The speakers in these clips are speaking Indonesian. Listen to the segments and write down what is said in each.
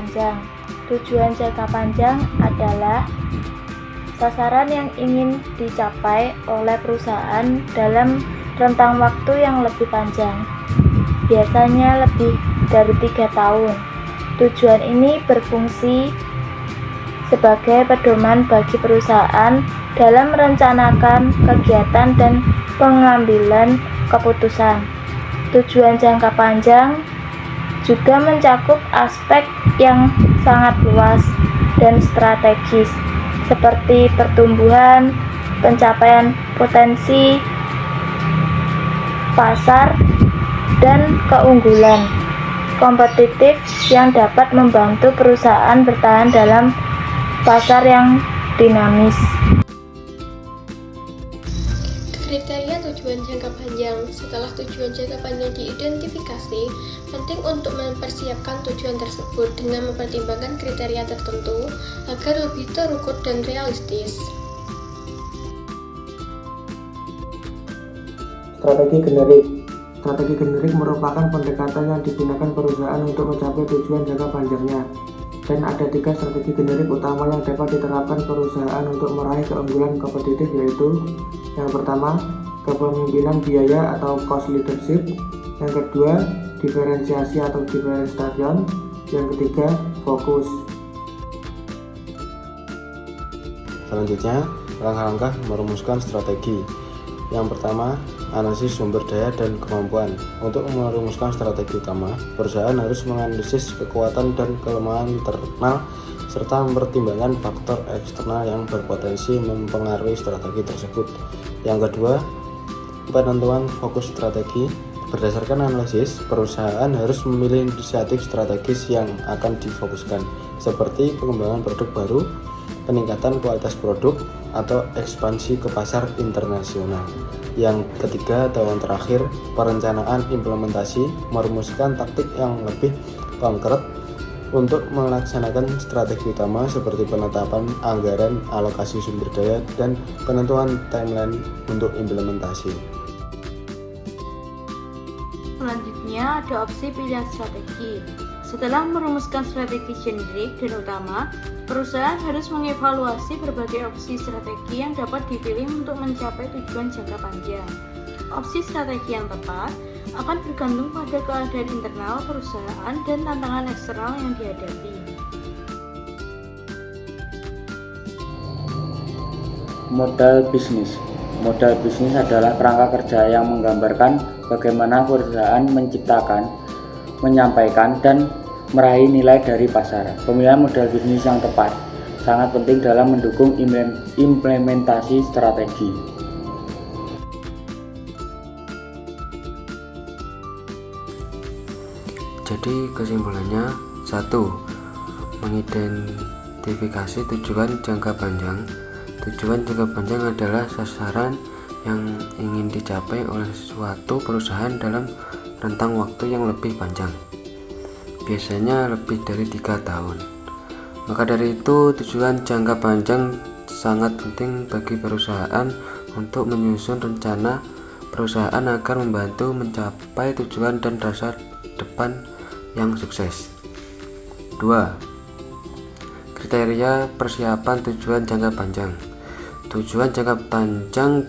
panjang. Tujuan jangka panjang adalah sasaran yang ingin dicapai oleh perusahaan dalam rentang waktu yang lebih panjang, biasanya lebih dari 3 tahun. Tujuan ini berfungsi sebagai pedoman bagi perusahaan dalam merencanakan kegiatan dan pengambilan keputusan. Tujuan jangka panjang juga mencakup aspek yang sangat luas dan strategis, seperti pertumbuhan, pencapaian potensi pasar, dan keunggulan kompetitif yang dapat membantu perusahaan bertahan dalam pasar yang dinamis. Kriteria tujuan jangka panjang. Setelah tujuan jangka panjang diidentifikasi, penting untuk mempersiapkan tujuan tersebut dengan mempertimbangkan kriteria tertentu agar lebih terukur dan realistis. Strategi generik merupakan pendekatan yang digunakan perusahaan untuk mencapai tujuan jangka panjangnya. Dan ada 3 strategi generik utama yang dapat diterapkan perusahaan untuk meraih keunggulan kompetitif, yaitu yang pertama, kepemimpinan biaya atau cost leadership, yang kedua, diferensiasi atau differentiation, yang ketiga, fokus. Selanjutnya, langkah-langkah merumuskan strategi. Yang pertama, analisis sumber daya dan kemampuan. Untuk merumuskan strategi utama, perusahaan harus menganalisis kekuatan dan kelemahan internal serta mempertimbangkan faktor eksternal yang berpotensi mempengaruhi strategi tersebut. Yang kedua, penentuan fokus strategi. Berdasarkan analisis, perusahaan harus memilih inisiatif strategis yang akan difokuskan, seperti pengembangan produk baru, peningkatan kualitas produk, atau ekspansi ke pasar internasional. Yang ketiga atau yang terakhir, perencanaan implementasi, merumuskan taktik yang lebih konkret untuk melaksanakan strategi utama seperti penetapan anggaran, alokasi sumber daya, dan penentuan timeline untuk implementasi. Selanjutnya ada opsi pilihan strategi. Setelah merumuskan strategi generik dan utama, perusahaan harus mengevaluasi berbagai opsi strategi yang dapat dipilih untuk mencapai tujuan jangka panjang. Opsi strategi yang tepat akan bergantung pada keadaan internal perusahaan dan tantangan eksternal yang dihadapi. Modal bisnis. Modal bisnis adalah kerangka kerja yang menggambarkan bagaimana perusahaan menciptakan, menyampaikan, dan meraih nilai dari pasar. Pemilihan modal bisnis yang tepat sangat penting dalam mendukung implementasi strategi. Jadi kesimpulannya, 1. Mengidentifikasi tujuan jangka panjang. Tujuan jangka panjang adalah sasaran yang ingin dicapai oleh suatu perusahaan dalam rentang waktu yang lebih panjang, biasanya lebih dari 3 tahun. Maka dari itu, tujuan jangka panjang sangat penting bagi perusahaan untuk menyusun rencana perusahaan agar membantu mencapai tujuan dan masa depan yang sukses. 2. Kriteria persiapan tujuan jangka panjang. Tujuan jangka panjang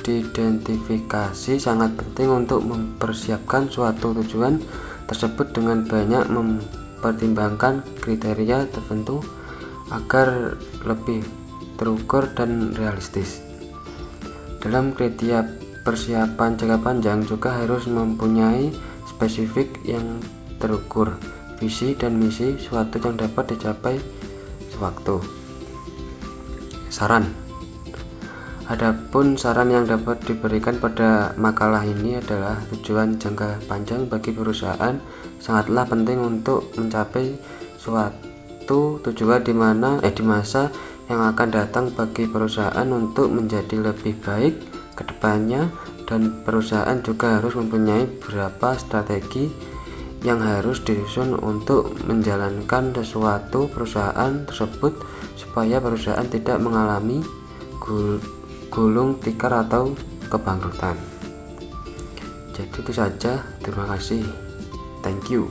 diidentifikasi sangat penting untuk mempersiapkan suatu tujuan tersebut dengan banyak mempertimbangkan kriteria tertentu agar lebih terukur dan realistis. Dalam kriteria persiapan jangka panjang juga harus mempunyai spesifik yang terukur, visi dan misi suatu yang dapat dicapai sewaktu. Saran. Adapun saran yang dapat diberikan pada makalah ini adalah tujuan jangka panjang bagi perusahaan sangatlah penting untuk mencapai suatu tujuan di masa yang akan datang bagi perusahaan untuk menjadi lebih baik ke depannya, dan perusahaan juga harus mempunyai beberapa strategi yang harus disusun untuk menjalankan sesuatu perusahaan tersebut supaya perusahaan tidak mengalami gulung tikar atau kebangkrutan. Jadi itu saja, terima kasih, thank you.